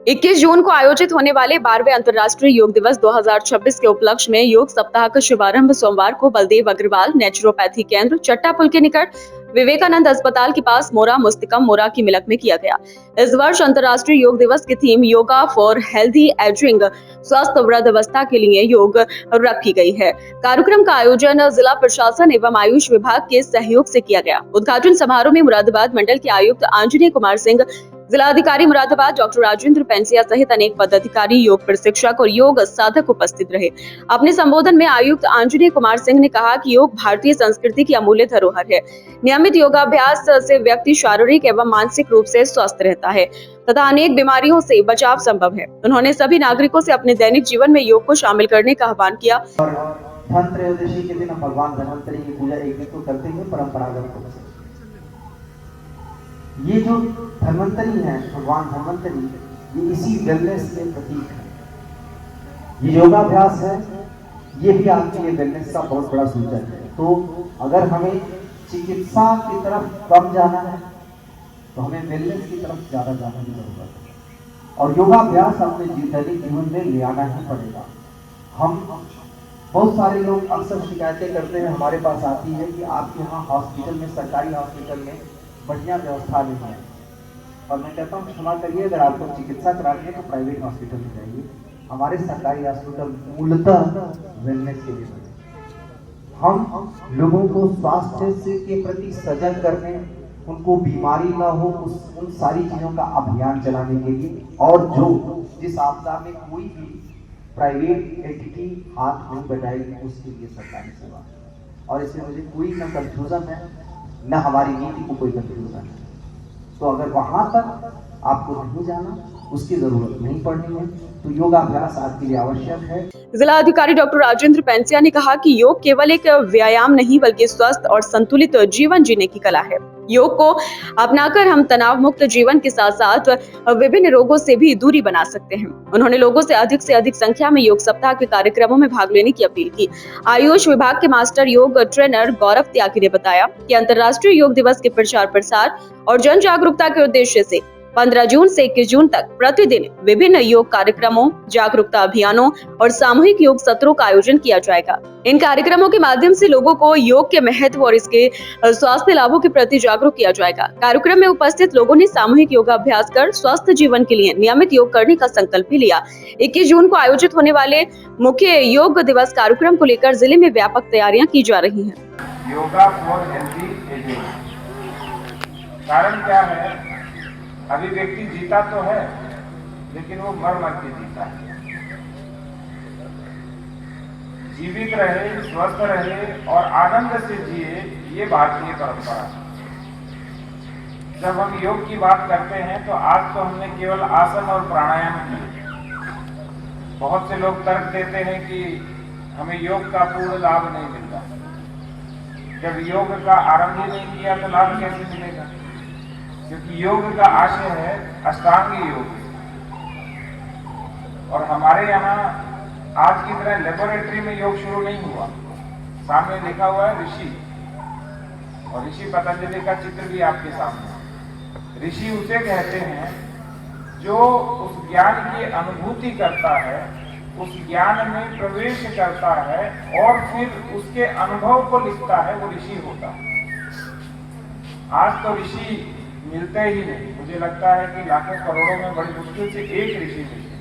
21 जून को आयोजित होने वाले 12वें अंतर्राष्ट्रीय योग दिवस 2026 के उपलक्ष्य में योग सप्ताह का शुभारंभ सोमवार को बलदेव अग्रवाल नेचुरोपैथी केंद्र चट्टा पुल के निकट विवेकानंद अस्पताल के पास मोरा मुस्तकम मोरा की मिलक में किया गया। इस वर्ष अंतर्राष्ट्रीय योग दिवस की theme yoga for healthy ageing, स्वस्थ वृद्धावस्था के लिए योग रखी गई है। कार्यक्रम का आयोजन जिला प्रशासन एवं आयुष विभाग के सहयोग से किया गया। उद्घाटन समारोह में मुरादाबाद मंडल के आयुक्त आंजनेय कुमार सिंह, जिलाधिकारी मुरादाबाद डॉक्टर राजेंद्र पेंसिया सहित अनेक पदाधिकारी, योग प्रशिक्षक और योग साधक उपस्थित रहे। अपने संबोधन में आयुक्त आंजनेय कुमार सिंह ने कहा कि योग भारतीय संस्कृति की अमूल्य धरोहर है। नियमित योगाभ्यास से व्यक्ति शारीरिक एवं मानसिक रूप से स्वस्थ रहता है तथा अनेक बीमारियों से बचाव संभव है। उन्होंने सभी नागरिकों से अपने दैनिक जीवन में योग को शामिल करने का आह्वान किया। धनत्रयोदशी के दिन हम भगवान धन्वंतरि की पूजा एक दिन तो करते हैं परंपरागत रूप से। ये जो धन्वंतरि है, भगवान धन्वंतरि, ये इसी वेलनेस के प्रतीक है। ये योगाभ्यास है, ये भी आपके लिए वेलनेस का बहुत बड़ा सूचक है। तो अगर हमें चिकित्सा की तरफ कम जाना है तो हमें वेलनेस की तरफ ज्यादा जाने की जरूरत है और योगाभ्यास अपने दैनिक जीवन में ले आना ही पड़ेगा। हम बहुत सारे लोग अक्सर शिकायतें करते हैं, हमारे पास आती है कि आपके यहाँ हॉस्पिटल में, सरकारी हॉस्पिटल में बढ़िया व्यवस्था नहीं है। और मैं कहता हूँ क्षमा करिए, अगर आपको चिकित्सा करानी है तो प्राइवेट हॉस्पिटल में जाइए। हमारे सरकारी हॉस्पिटल मूलतः वेलनेस के लिए बने। हम लोगों को स्वास्थ्य से के प्रति सजग करने, उनको बीमारी ना हो, उन सारी चीजों का अभियान चलाने के लिए, और जो जिस आपदा में कोई भी प्राइवेट एंटिटी हाथ नहीं बढ़ाएगी उसके लिए सरकारी सेवा। और इसमें मुझे कोई न कंफ्यूजन है, न हमारी नीति को कोई कंफ्यूजन है। तो अगर वहां तक आपको नहीं जाना, उसकी जरूरत नहीं पड़नी है, तो योगाभ्यास आपके लिए आवश्यक है। जिला अधिकारी डॉक्टर राजेंद्र पेंसिया ने कहा कि योग केवल एक व्यायाम नहीं बल्कि स्वस्थ और संतुलित जीवन जीने की कला है। योग को अपनाकर हम तनाव मुक्त जीवन के साथ साथ विभिन्न रोगों से भी दूरी बना सकते हैं। उन्होंने लोगों से अधिक संख्या में योग सप्ताह के कार्यक्रमों में भाग लेने की अपील की। आयुष विभाग के मास्टर योग ट्रेनर गौरव त्यागी ने बताया कि अंतर्राष्ट्रीय योग दिवस के प्रचार प्रसार और जन जागरूकता के उद्देश्य से 15 जून से 21 जून तक प्रतिदिन विभिन्न योग कार्यक्रमों, जागरूकता अभियानों और सामूहिक योग सत्रों का आयोजन किया जाएगा। इन कार्यक्रमों के माध्यम से लोगों को योग के महत्व और इसके स्वास्थ्य लाभों के प्रति जागरूक किया जाएगा। कार्यक्रम में उपस्थित लोगों ने सामूहिक योगाभ्यास कर स्वस्थ जीवन के लिए नियमित योग करने का संकल्प भी लिया। 21 जून को आयोजित होने वाले मुख्य योग दिवस कार्यक्रम को लेकर जिले में व्यापक तैयारियां की जा रही है। योगा फॉर हेल्दी एजिंग, कारण क्या है? अभी व्यक्ति जीता तो है लेकिन वो मर मर के जीता है। जीवित रहे, स्वस्थ रहे और आनंद से जिए, ये भारतीय परंपरा है। जब हम योग की बात करते हैं तो आज तो हमने केवल आसन और प्राणायाम किए। बहुत से लोग तर्क देते हैं कि हमें योग का पूर्ण लाभ नहीं मिलता। जब योग का आरंभ ही नहीं किया तो लाभ कैसे मिलेगा? क्योंकि योग का आशय है अष्टांग योग। और हमारे यहाँ आज की तरह लेबोरेटरी में योग शुरू नहीं हुआ। सामने लिखा हुआ है ऋषि, और ऋषि पतंजलि का चित्र भी आपके सामने। ऋषि उसे कहते हैं जो उस ज्ञान की अनुभूति करता है, उस ज्ञान में प्रवेश करता है और फिर उसके अनुभव को लिखता है, वो ऋषि होता है। आज तो ऋषि मिलते ही नहीं। मुझे लगता है कि लाखों करोड़ों में बड़ी मुश्किल से एक ऋषि मिलते।